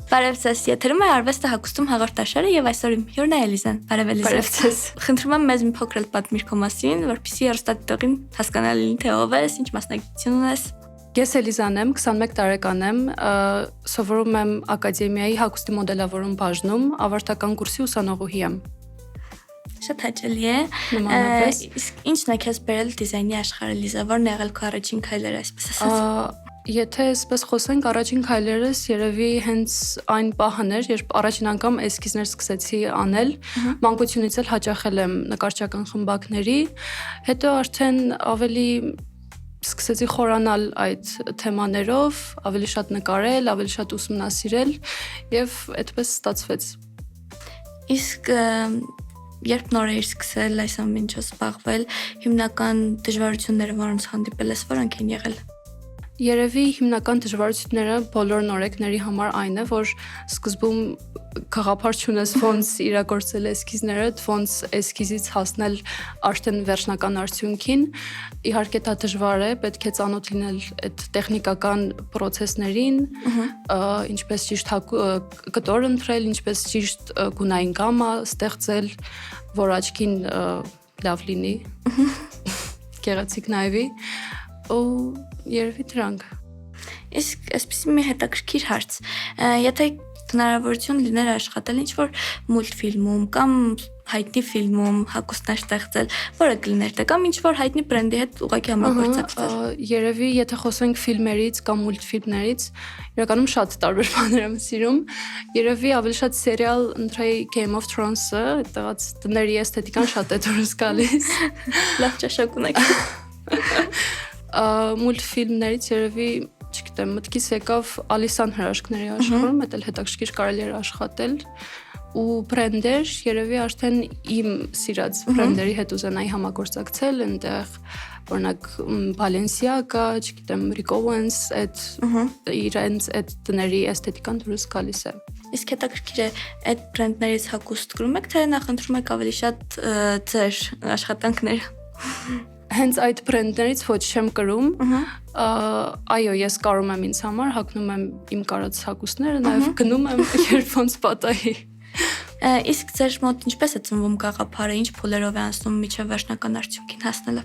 Բարև ձեզ, եթերում է Արվեստը հագուստում հաղորդաշարը եւ այսօր իմ հյուրն է Էլիզան։ Բարև Էլիզա։ Բարև ձեզ։ Խնդրում եմ մեզ մի փոքր պատմիր քո մասին, որպեսզի հեռուստադիտողին հասկանալի լինի թե ով ես, ինչ մասնագիտություն ունես։ Ես Էլիզան եմ, 21 տարեկան եմ, սովորում եմ ակադեմիայի հագուստի մոդելավորում բաժնում, ավարտական կուրսի ուսանողուհի եմ։ Շատ հաճելի է։ Նմանապես։ Իսկ ինչն է քեզ բերել դիզայնի աշխարհը, Լիզա, որն է եղել քո առաջին քայլերը, այսպես ասած։ Եթե այսպես խոսենք, առաջին քայլերս երևի հենց այն պահն էր, երբ առաջին անգամ էսքիզներ սկսեցի անել, մանկությունից էլ հաճախել եմ նկարչական խմբակների, հետո արդեն ավելի սկսեցի խորանալ այդ թեմաներով, ավելի շատ նկարել, ավելի շատ ուսումնասիրել եւ այդպես ստացվեց։ Իսկ երբ նոր էիր սկսել այս ամեն ինչով զբաղվել, հիմնական դժվարությունները, որոնց հանդիպել ես, որոնք են եղել։ Երևի հիմնական դժվարությունները բոլոր նորեկների համար այն է, որ սկզբում գաղափար չունես ոնց իրագործել էսքիզները, ոնց էսքիզից հասնել արդեն վերջնական արդյունքին։ Իհարկե դա դժվար է, պետք է ծանոթ լինել այդ տեխնիկական process-ներին, ինչպես ճիշտ կտոր ընտրել, ինչպես ճիշտ գունային գամմա ստեղծել, որ աչքին լավ լինի, գեղեցիկ նայվի։ Ու երևի դրանք։ Իսկ այսպեսի մի հետաքրքիր հարց։ Եթե հնարավորություն լիներ աշխատել ինչ-որ մուլտֆիլմում կամ հայտնի ֆիլմում հագուստներ ստեղծել, որը կլիներ դա կամ ինչ-որ հայտնի բրենդի հետ ուղղակի համագործակցել։ Երևի եթե խոսենք ֆիլմերից կամ մուլտֆիլմներից, իրականում շատ տարբեր բաներ եմ սիրում։ Երևի ավելի շատ սերիալ ընտրեի Game of Thrones-ը, այդտեղած տների էսթետիկան շատ է դուրս գալիս։ Լավ ճաշակ ունեք։ Մուլտֆիլմներից երևի, չգիտեմ, մտքիս եկավ Ալիսան հրաշքների աշխարհում, դա էլ հետաքրքիր կարելի էր աշխատել ու բրենդեր, երևի արդեն իմ սիրած բրենդերի հետ ուզենայի համագործակցել, այնտեղ օրինակ Balenciaga, չգիտեմ, Rick Owens, այդ իրենց այդ տների էսթետիկան դուրս գալիս է։ Իսկ հետաքրքիր է, այդ բրենդներից հագուստ կրում եք, թե նախընտրում եք ավելի շատ ձեր աշխատանքները։ Հենց այդ բրենդներից ոչ չեմ կրում, այո, ես կարում եմ ինձ համար, հագնում եմ իմ կարած հագուստները, նաև գնում եմ, երբ ոնց պատահի։ Իսկ ձեր մոտ ինչպես է ծնվում գաղափարը, ինչ փուլերով է անցնում մինչև վերջնական արդյունքին հասնելը։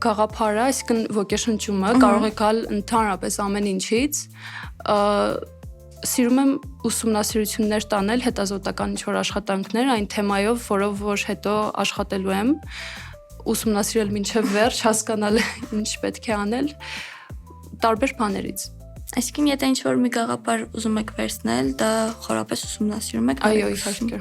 Գաղափարը, այսինքն ոգեշնչումը կարող է գալ ընդհանրապես ամեն ինչից, սիրում եմ ուսումնասիրություններ տանել, հետազոտական ինչ-որ աշխատանքներ այն թեմայով, որով որ հետո աշխատելու եմ, ուսումնասիրել մինչև վերջ, հասկանալ ինչ պետք է անել տարբեր բաներից։ Այսինքն եթե ինչ-որ մի գաղափար ուզում եք վերցնել, դա խորապես ուսումնասիրում եք։ Այո, իհարկե։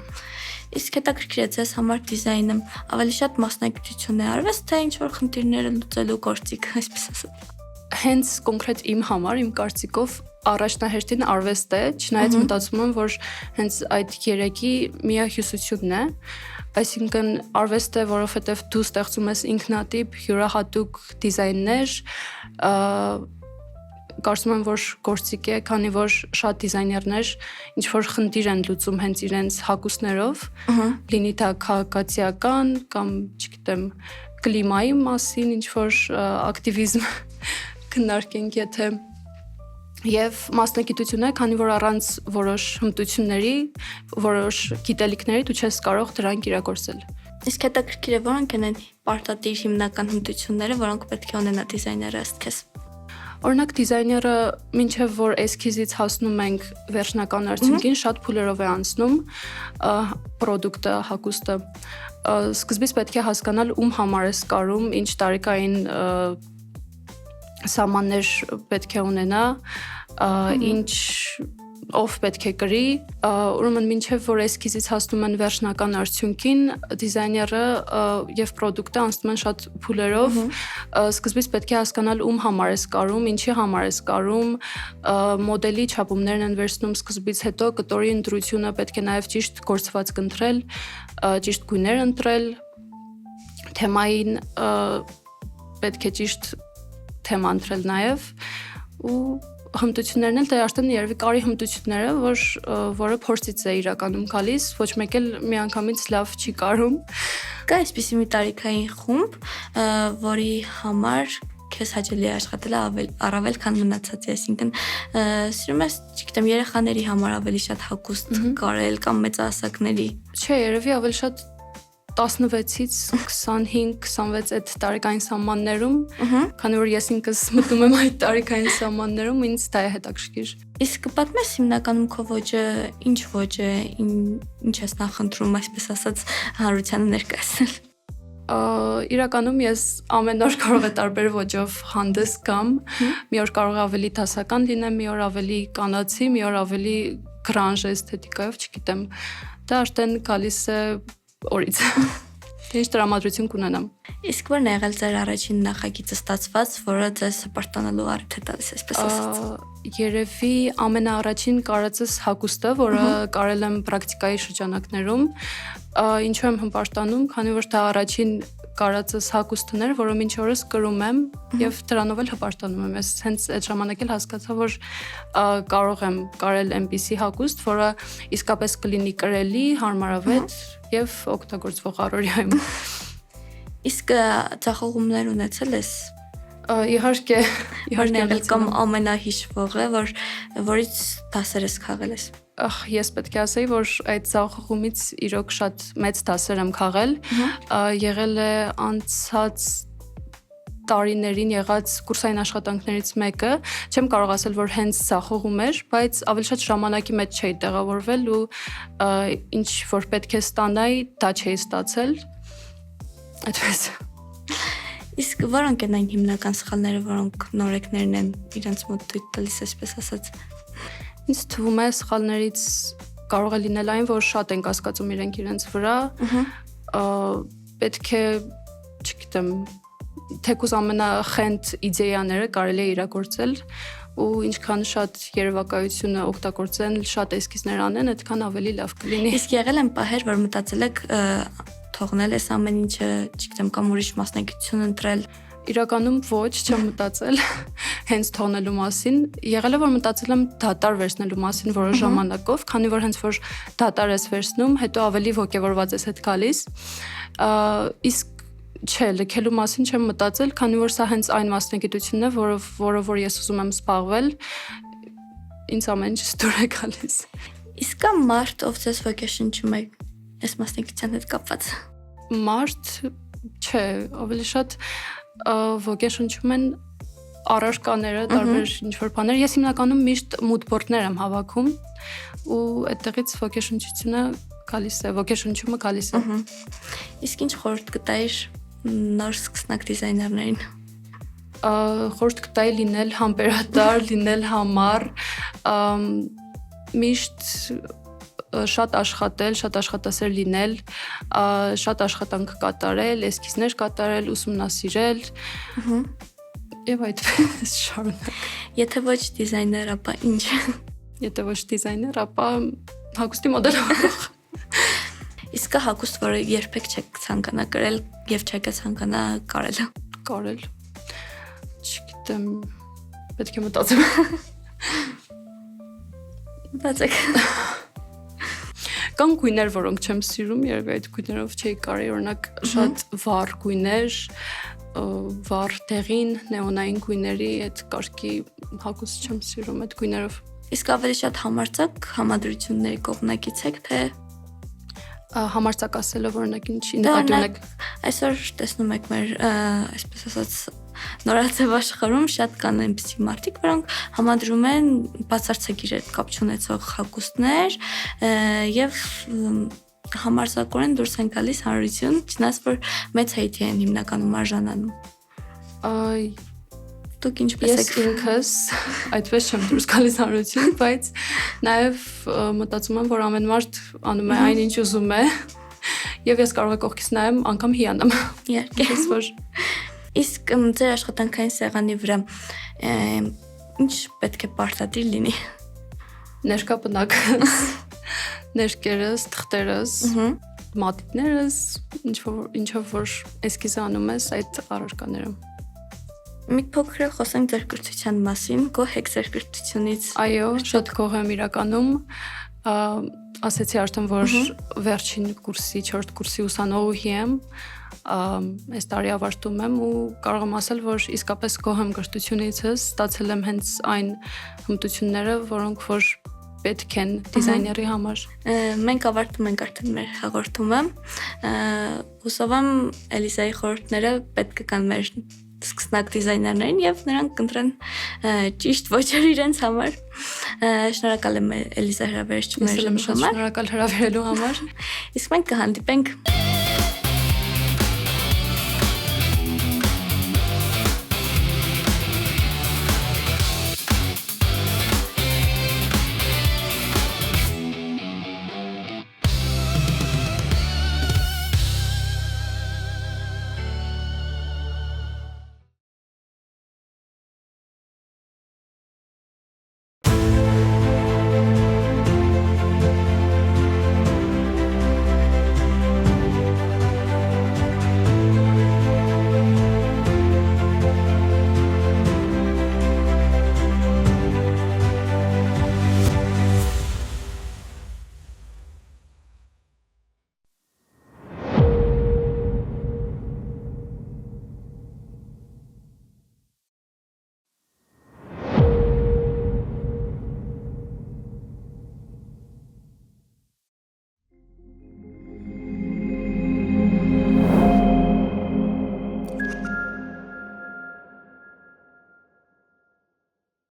Իսկ հետաքրքիր է ձեզ համար դիզայնը ավելի շատ մասնագիտություն է արվեստ, թե ինչ-որ խնդիրները լուծելու գործիք, այսպես ասած։ Հենց կոնկրետ իմ համար, իմ կարծիքով առաջնահերթին արվեստ է, չնայած մտածում եմ, որ հենց այդ երեքի միահյուսությունն է, այսինքն արվեստ է, որովհետև դու ստեղծում ես ինքնատիպ յուրահատուկ դիզայններ, կարծում եմ, որ գործիք է, քանի որ շատ դիզայներներ ինչ-որ խնդիր են լուծում հենց իրենց հագուստներով, լինի դա քաղաքացիական կամ, չգիտեմ, կլիմայի մասին ինչ-որ ակտիվիզմ քննարկենք, եթե եւ մասնագիտություն է, քանի որ առանց որոշ հմտությունների, որոշ գիտելիքների դու չես կարող դրանք իրագործել։ Իսկ հետաքրքիր է, որոնք են պարտադիր հիմնական հմտությունները, որոնք պետք է ունենա դիզայները ըստ քեզ։ Օրինակ դիզայները մինչև որ էսքիզից հասնում ենք վերջնական արդյունքին, շատ փուլերով է անցնում պրոդուկտը, հագուստը։ Սկզբից պետք է հասկանալ ում համար ես կարում, ինչ տարիքային սահմաններ պետք է ունենա, ինչ ով պետք է կրի, ուրեմն մինչև որ էսքիզից հասնում են վերջնական արդյունքին, դիզայները եւ պրոդուկտը անցնում են շատ փուլերով, սկզբից պետք է հասկանալ ում համար ես կարում, ինչի համար ես կարում, մոդելի չափումներն են վերցնում սկզբից, հետո կտորի ընտրությունը պետք է նաեւ ճիշտ գործվածք ընտրել, ճիշտ գույներ ընտրել, թեմային պետք է ճիշտ թեմա ընտրել նաեւ ու հմտություններն էլ դա արդեն երևի կարի հմտությունները, որը փորձից է իրականում գալիս, ոչ մեկ էլ միանգամից լավ չի կարում։ Կա այսպիսի մի տարիքային խումբ, որի համար քեզ հաճելի է աշխատելը առավել քան մնացածի, այսինքն սիրում ես, չգիտեմ, երեխաների համար ավելի շատ հագուստ կարել կամ մեծահասակների։ Չէ, երևի ավելի շատ 16-ից 25-26 այդ տարեկային սահմաններում, քանի որ ես ինքս մտնում եմ այդ տարեկային սահմաններում, ինձ դա է հետաքրքիր։ Իսկ պատմես հիմնականում քո ոճը, ինչ ոճ է, ինչ ես նախընտրում, այսպես ասած, հանրությանը ներկայացնել։ Իրականում ես ամեն օր կարող եմ տարբեր ոճով հանդես գամ, մի օր կարող եմ ավելի դասական լինեմ, մի օր ավելի կանացի, մի օր ավելի գրանժ էսթետիկայով, չգիտեմ։ Դա արդեն գալիս է օրից։ Ինչ տրամադրություն կունենամ։ Իսկ ո՞րն է եղել ձեր առաջին նախագիծը ստացված, որը ձեզ հպարտանալու առիթ է տալիս, այսպես ասած։ Երևի ամենաառաջին կարածս հագուստը, որը կարել եմ պրակտիկայի շրջանակներում, ինչու եմ հպարտանում, քանի որ դա առաջին կարածս հագուստն էր, որը մինչ օրս կրում եմ եւ դրանով էլ հպարտանում եմ։ Ես հենց այդ ժամանակ էլ հասկացա, որ կարող եմ կարել այնպիսի հագուստ, որը իսկապես կլինի կրելի, հարմարավետ եւ օգտագործվող առօրյայում։ Իսկ ցախողումներ ունեցել ես։ Իհարկե կամ ամենահիշվողը, որից դասեր ես քաղել ես։ Ես պետք է ասեի, որ այդ ցախողումից իրոք շատ մեծ դասեր եմ քաղել։ Եղել է անցած տարիներին եղած կուրսային աշխատանքներից մեկը, չեմ կարող ասել, որ հենց ցախողում էր, բայց ավելի շատ ժամանակի մեջ չէի տեղավորվել ու ինչ որ պետք է ստանայի, դա չէի ստացել։ Այդպես։ Իսկ որոնք են այն հիմնական սխալները, որոնք նորեկներն են իրենց մոտ թույլ տալիս, այսպես ասած։ Ինձ թվում է սխալներից կարող է լինել այն, որ շատ են կասկածում իրենց վրա, պետք է, չգիտեմ, թեկուզ ամենախենթ իդեաները կարելի է իրագործել ու ինչքան շատ երևակայությունը օգտագործեն, շատ էսքիզներ անեն, այդքան ավելի լավ կլինի։ Իսկ եղել են պահեր, որ մտածել եք թողնել ես ամեն ինչը, չգիտեմ, կամ ուրիշ մասնագիտություն ընտրել։ Իրականում ոչ, չեմ մտածել հենց թողնելու մասին։ Եղել է, որ մտածել եմ դատար վերցնելու մասին որոշ ժամանակով, քանի որ հենց որ դատար ես վերցնում, հետո ավելի ոգևորված ես հետ գալիս։ Իսկ չէ, լքելու մասին չեմ մտածել, քանի որ սա հենց այն մասնագիտությունն է, որով ես ուզում եմ զբաղվել, ինձ ամեն ինչ դուր է գալիս։ Իսկ կա մարդ, ով ձեզ ոգեշնչում է այս մասնագիտության հետ կապված։ Մարդ, չէ, ավելի շատ ոգեշնչում են առարկաները, տարբեր ինչ-որ բաներ։ Ես հիմնականում միշտ մուդբորդներ եմ հավաքում ու այդտեղից ոգեշնչությունը գալիս է, ոգեշնչումը գալիս է։ Իսկ ինչ խորհուրդ կտայիր նոր սկսնակ դիզայներներին։ Խորհուրդ կտայի լինել համբերատար, լինել համառ, միշտ շատ աշխատել, շատ աշխատասեր լինել, շատ աշխատանք կատարել, էսքիզներ կատարել, ուսումնասիրել եւ այդպես շարունակ։ Եթե ոչ դիզայներ, ապա ինչ։ Եթե ոչ դիզայներ, ապա հագուստի մոդելավորող։ Իսկ կա հագուստ, որը երբեք չեք ցանկանա կրել եւ չեք ցանկանա կարել։ Կարել։ Չգիտեմ, պետք է մտածեմ։ Մտածեք։ Կան գույներ, որոնք չեմ սիրում, երևի այդ գույներով չէի կարի, օրինակ շատ վառ գույներ, վառ դեղին, նեոնային գույների այդ կարգի հագուստ չեմ սիրում այդ գույներով։ Իսկ ավելի շատ համարձակ համադրությունների կողմնակից եք, թե համարձակ ասելով օրինակ ինչի նկատի ունեք։ Այսօր տեսնում եք մեր, այսպես ասած, նորաձև աշխարհում շատ կան այնպիսի մարդիկ, որոնք համադրում են բացարձակիր հետ կապ չունեցող հագուստներ եւ համարձակորեն դուրս են գալիս հանրություն, չնայած որ մեծ հեյթի են հիմնականում արժանանում։ Դուք ինչպես եք։ Ես ինքս այդպես չեմ դուրս գալիս հանրություն, բայց նաև մտածում եմ, որ ամեն մարդ անում է այն ինչ ուզում է, եւ ես կարող եմ կողքից նայեմ, անգամ հիանամ։ Իհարկե։ Իսկ ձեր աշխատանքային սեղանի վրա ինչ պետք է պարտադիր լինի։ Ներկա պնակս, ներկերս, թղթերս, մատիտներս, ինչով որ էսքիզը անում ես այդ առարկաները։ Մի փոքր խոսենք ձեր կրթության մասին, գոհ եք ձեր կրթությունից։ Այո, շատ գոհ եմ իրականում։ Ասեցի արդեն, որ վերջին կուրսի, 4 կուրսի ուսանողուհի եմ, այս տարի ավարտում եմ ու կարող եմ ասել, որ իսկապես գոհ եմ կրթությունիցս, ստացել եմ հենց այն հմտությունները, որոնք որ պետք են դիզայների համար։ Մենք ավարտում ենք արդեն մեր հաղորդումը։ Հուսով եմ Էլիզայի խորհուրդները պետք կգան մեր սկսնակ դիզայներներին եւ նրանք կընտրեն ճիշտ ոճեր իրենց համար։ Շնորհակալ եմ Էլիզա հրավերիչ մեր համար։ Շնորհակալ հրավերելու համար։ Իսկ մենք կհանդիպենք